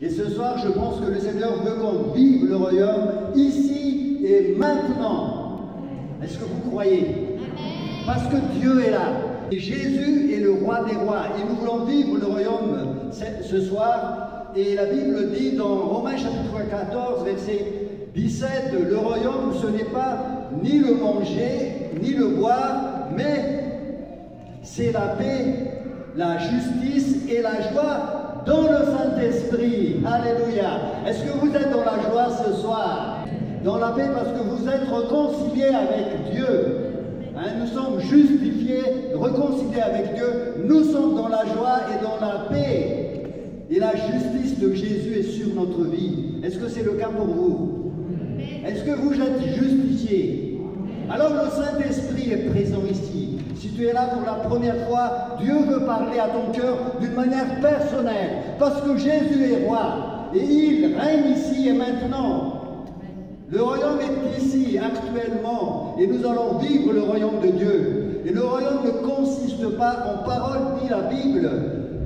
Et ce soir, je pense que le Seigneur veut qu'on vive le royaume ici et maintenant. Est-ce que vous croyez? Parce que Dieu est là. Et Jésus est le roi des rois. Et nous voulons vivre le royaume ce soir. Et la Bible dit dans Romains chapitre 14, verset 17, le royaume, ce n'est pas ni le manger, ni le boire, mais c'est la paix, la justice et la joie dans le Saint-Esprit. Alléluia. Est-ce que vous êtes dans la joie ce soir? Dans la paix parce que vous êtes réconciliés avec Dieu. Nous sommes justifiés, réconciliés avec Dieu. Nous sommes dans la joie et dans la paix. Et la justice de Jésus est sur notre vie. Est-ce que c'est le cas pour vous? Est-ce que vous êtes justifiés? Alors le Saint-Esprit est présent ici. Si tu es là pour la première fois, Dieu veut parler à ton cœur d'une manière personnelle. Parce que Jésus est roi. Et il règne ici et maintenant. Le royaume est ici, actuellement. Et nous allons vivre le royaume de Dieu. Et le royaume ne consiste pas en paroles ni la Bible.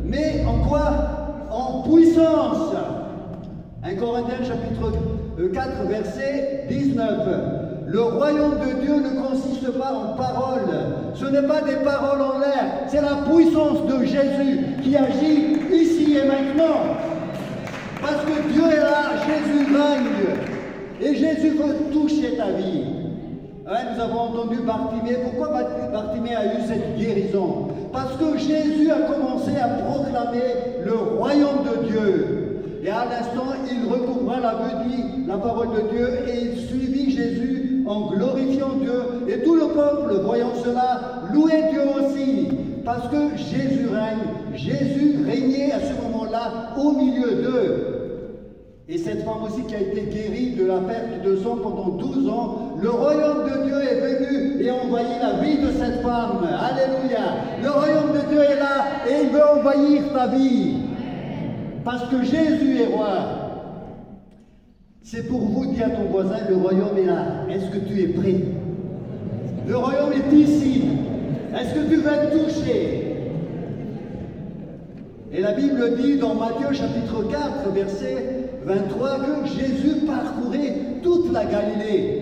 Mais en quoi? En puissance. 1 Corinthiens chapitre 4 verset 19. Le royaume de Dieu ne consiste pas en paroles. Ce n'est pas des paroles en l'air. C'est la puissance de Jésus qui agit ici et maintenant. Parce que Dieu est là, Jésus règne. Et Jésus veut toucher ta vie. Nous avons entendu Bartimée. Pourquoi Bartimée a eu cette guérison? Parce que Jésus a commencé à proclamer le royaume de Dieu. Et à l'instant, il recouvra la parole de Dieu et il suivit Jésus en glorifiant Dieu. Et tout le peuple, voyant cela, louait Dieu aussi. Parce que Jésus règne. Jésus régnait à ce moment-là au milieu d'eux. Et cette femme aussi qui a été guérie de la perte de sang pendant 12 ans, le royaume de Dieu est venu et a envahi la vie de cette femme. Alléluia. Le royaume de Dieu est là et il veut envahir ta vie. Parce que Jésus est roi. C'est pour vous dire à ton voisin, le royaume est là. Est-ce que tu es prêt? Le royaume est ici. Est-ce que tu veux être touché? Et la Bible dit dans Matthieu chapitre 4, verset 23, que Jésus parcourait toute la Galilée.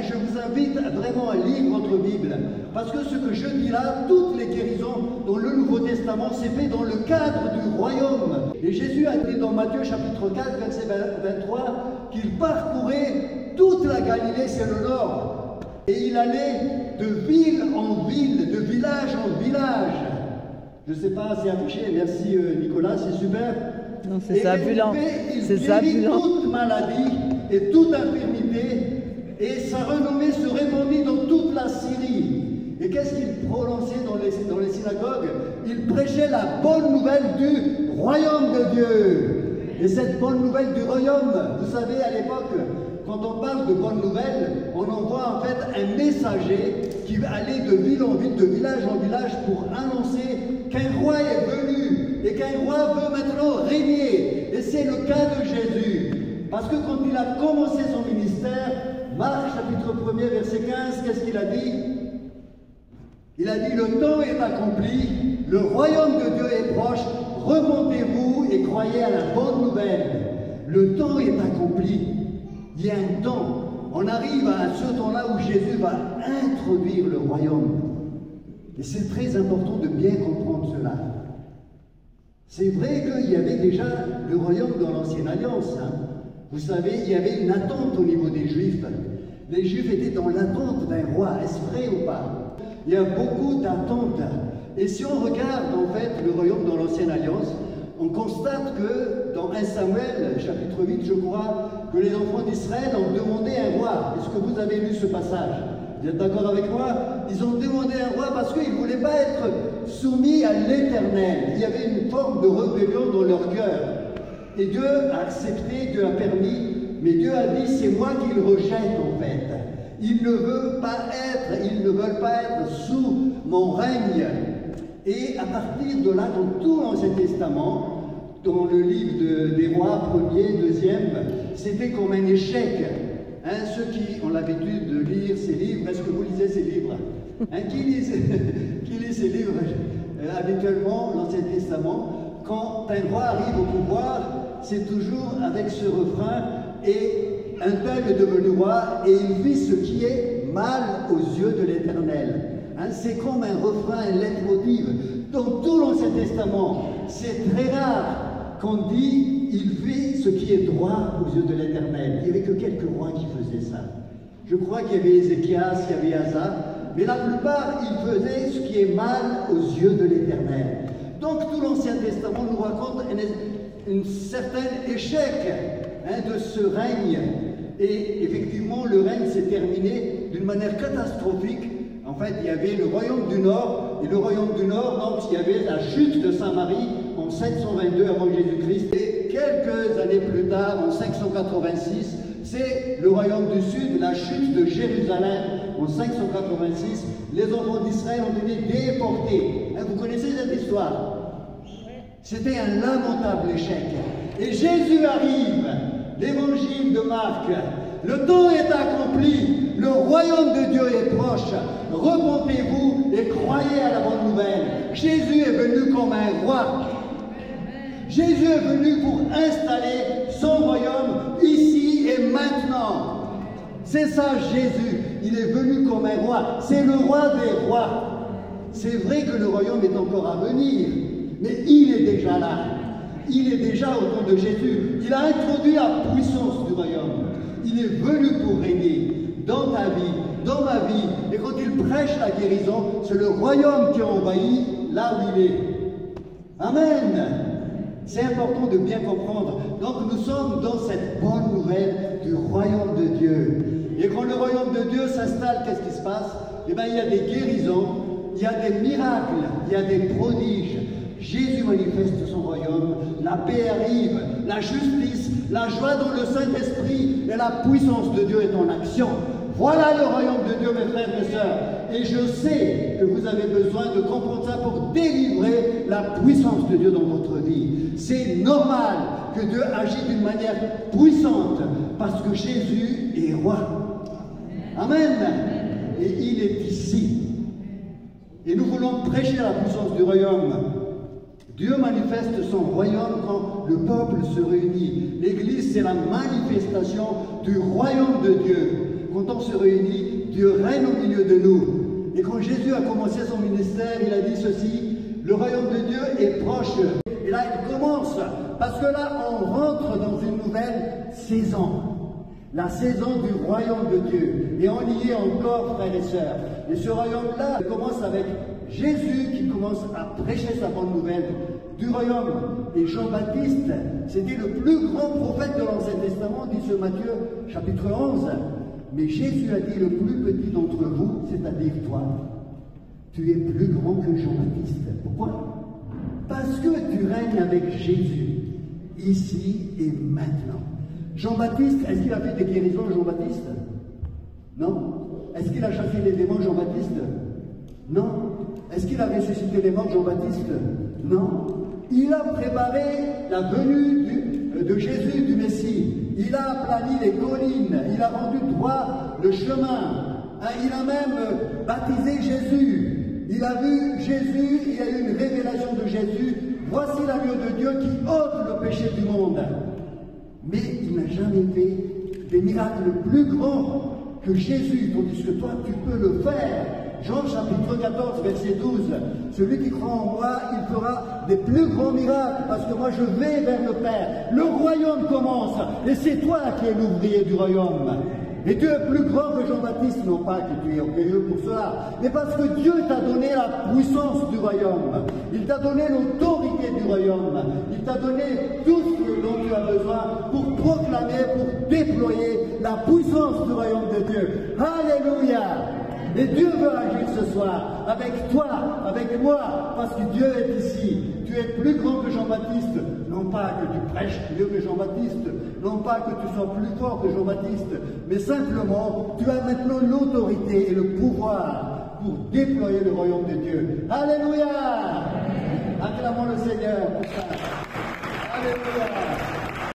Je vous invite vraiment à lire votre Bible. Parce que ce que je dis là, toutes les guérisons dans le Nouveau Testament, c'est fait dans le cadre du royaume. Et Jésus a dit dans Matthieu chapitre 4, verset 23, qu'il parcourait toute la Galilée, c'est le nord. Et il allait de ville en ville, de village en village. Je ne sais pas, c'est affiché, merci Nicolas, c'est super. Non, c'est fabulant. Il guérit toute maladie et toute infirmité. Et sa renommée se répandit dans toute la Syrie. Et qu'est-ce qu'il prononçait dans les synagogues? Il prêchait la bonne nouvelle du royaume de Dieu. Et cette bonne nouvelle du royaume, vous savez, à l'époque, quand on parle de bonne nouvelle, on envoie en fait un messager qui allait de ville en ville, de village en village pour annoncer qu'un roi est venu et qu'un roi veut maintenant régner. Et c'est le cas de Jésus. Parce que quand il a commencé son ministère, Marc chapitre 1er verset 15, qu'est-ce qu'il a dit? Il a dit, le temps est accompli, le royaume de Dieu est proche, repentez-vous et croyez à la bonne nouvelle. Le temps est accompli. Il y a un temps. On arrive à ce temps-là où Jésus va introduire le royaume. Et c'est très important de bien comprendre cela. C'est vrai qu'il y avait déjà le royaume dans l'Ancienne Alliance. Vous savez, il y avait une attente au niveau des Juifs. Les Juifs étaient dans l'attente d'un roi. Est-ce vrai ou pas? Il y a beaucoup d'attentes. Et si on regarde en fait le royaume dans l'Ancienne Alliance, on constate que dans 1 Samuel, chapitre 8, je crois, que les enfants d'Israël ont demandé un roi. Est-ce que vous avez lu ce passage? Vous êtes d'accord avec moi? Ils ont demandé un roi parce qu'ils ne voulaient pas être soumis à l'Éternel. Il y avait une forme de rébellion dans leur cœur. Et Dieu a accepté, Dieu a permis, mais Dieu a dit, c'est moi qui le rejette en fait. Ils ne veulent pas être sous mon règne. Et à partir de là, dans tout l'Ancien Testament, dans le livre des rois, 1er, 2e, c'était comme un échec. Ceux qui ont l'habitude de lire ces livres, est-ce que vous lisez ces livres? Qui lit ces livres habituellement, l'Ancien Testament? Quand un roi arrive au pouvoir, c'est toujours avec ce refrain, et un tel est devenu roi, et il fit ce qui est mal aux yeux de l'Éternel. Hein, c'est comme un refrain, un leitmotiv. Dans tout l'Ancien Testament, c'est très rare qu'on dit « il fait ce qui est droit aux yeux de l'Éternel ». Il n'y avait que quelques rois qui faisaient ça. Je crois qu'il y avait Ézéchias, il y avait Asa, mais la plupart, ils faisaient ce qui est mal aux yeux de l'Éternel. Donc tout l'Ancien Testament nous raconte un certain échec de ce règne. Et effectivement, le règne s'est terminé d'une manière catastrophique. En fait, il y avait le royaume du Nord, et le royaume du Nord, donc il y avait la chute de Saint-Marie en 722 avant Jésus-Christ. Et quelques années plus tard, en 586, c'est le royaume du Sud, la chute de Jérusalem en 586. Les enfants d'Israël ont été déportés. Vous connaissez cette histoire? C'était un lamentable échec. Et Jésus arrive, l'évangile de Marc. Le temps est accompli, le royaume de Dieu est proche. Repentez-vous et croyez à la bonne nouvelle. Jésus est venu comme un roi. Jésus est venu pour installer son royaume ici et maintenant. C'est ça Jésus, il est venu comme un roi. C'est le roi des rois. C'est vrai que le royaume est encore à venir, mais il est déjà là. Il est déjà au temps de Jésus. Il a introduit la puissance du royaume. Il est venu pour régner dans ta vie, dans ma vie. Et quand il prêche la guérison, c'est le royaume qui a envahi là où il est. Amen. C'est important de bien comprendre. Donc nous sommes dans cette bonne nouvelle du royaume de Dieu. Et quand le royaume de Dieu s'installe, qu'est-ce qui se passe? Eh bien, il y a des guérisons, il y a des miracles, il y a des prodiges. Jésus manifeste son royaume, la paix arrive, la justice, la joie dans le Saint-Esprit et la puissance de Dieu est en action. Voilà le royaume de Dieu, mes frères et sœurs. Et je sais que vous avez besoin de comprendre ça pour délivrer la puissance de Dieu dans votre vie. C'est normal que Dieu agisse d'une manière puissante parce que Jésus est roi. Amen. Et il est ici. Et nous voulons prêcher la puissance du royaume. Dieu manifeste son royaume quand le peuple se réunit. L'Église, c'est la manifestation du royaume de Dieu. Quand on se réunit, Dieu règne au milieu de nous. Et quand Jésus a commencé son ministère, il a dit ceci, le royaume de Dieu est proche. Et là, il commence, parce que là, on rentre dans une nouvelle saison. La saison du royaume de Dieu. Et on y est encore, frères et sœurs. Et ce royaume-là commence avec Jésus qui commence à prêcher sa bonne nouvelle du royaume. Et Jean-Baptiste, c'était le plus grand prophète de l'Ancien Testament, dit ce Matthieu, chapitre 11. Mais Jésus a dit, le plus petit d'entre vous, c'est-à-dire toi, tu es plus grand que Jean-Baptiste. Pourquoi? Parce que tu règnes avec Jésus, ici et maintenant. Jean-Baptiste, est-ce qu'il a fait des guérisons, Jean-Baptiste? Non. Est-ce qu'il a chassé les démons, Jean-Baptiste? Non. Est-ce qu'il a ressuscité les morts, Jean-Baptiste? Non. Il a préparé la venue de Jésus, du Messie. Il a aplani les collines. Il a rendu droit le chemin. Il a même baptisé Jésus. Il a vu Jésus, il a eu une révélation de Jésus. Voici l'agneau de Dieu qui ôte le péché du monde. Mais il n'a jamais fait des miracles plus grands que Jésus, tandis que toi, tu peux le faire. Jean chapitre 14, verset 12. Celui qui croit en moi, il fera des plus grands miracles, parce que moi je vais vers le Père. Le royaume commence, et c'est toi qui es l'ouvrier du royaume. Et Dieu est plus grand que Jean-Baptiste, non pas que tu es orgueilleux pour cela, mais parce que Dieu t'a donné la puissance du royaume. Il t'a donné l'autorité du royaume. Il t'a donné tout ce dont tu as besoin pour proclamer, pour déployer la puissance du royaume de Dieu. Alléluia! Et Dieu veut agir ce soir, avec toi, avec moi, parce que Dieu est ici. Tu es plus grand que Jean-Baptiste, non pas que tu prêches mieux que Jean-Baptiste, non pas que tu sois plus fort que Jean-Baptiste, mais simplement, tu as maintenant l'autorité et le pouvoir pour déployer le royaume de Dieu. Alléluia! Acclamons le Seigneur pour ça. Alléluia!